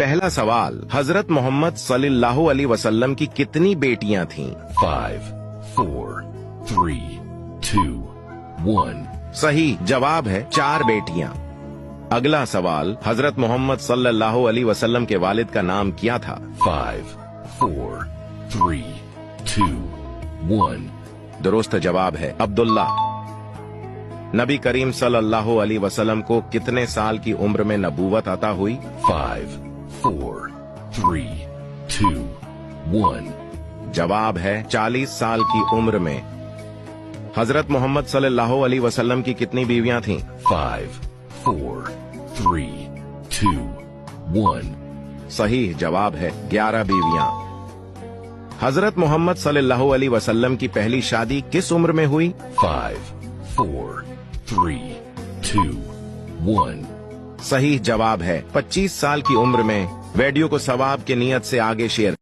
पहला सवाल, हजरत मोहम्मद सल्लल्लाहु अलैहि वसल्लम की कितनी बेटियां थीं? 5, 4, 3, 2, 1. सही जवाब है 4 बेटियां। अगला सवाल, हजरत मोहम्मद सल्लल्लाहु अलैहि वसल्लम के वालिद का नाम क्या था? 5, 4, 3, 2, 1. दुरुस्त जवाब है अब्दुल्ला। नबी करीम सल्लल्लाहु अलैहि वसल्लम को कितने साल की उम्र में नबूवत अता हुई? 5, 4, 3, 2, 1. जवाब है 40 साल की उम्र में। हजरत मोहम्मद सल्लल्लाहु अलैहि वसल्लम की कितनी बीवियां थीं? 5, 4, 3, 2, 1. सही जवाब है 11 बीवियां। हजरत मोहम्मद सल्लल्लाहु अलैहि वसल्लम की पहली शादी किस उम्र में हुई? 5, 4, 3, 2, 1. सही जवाब है 25 साल की उम्र में। वीडियो को सवाब की नियत से आगे शेयर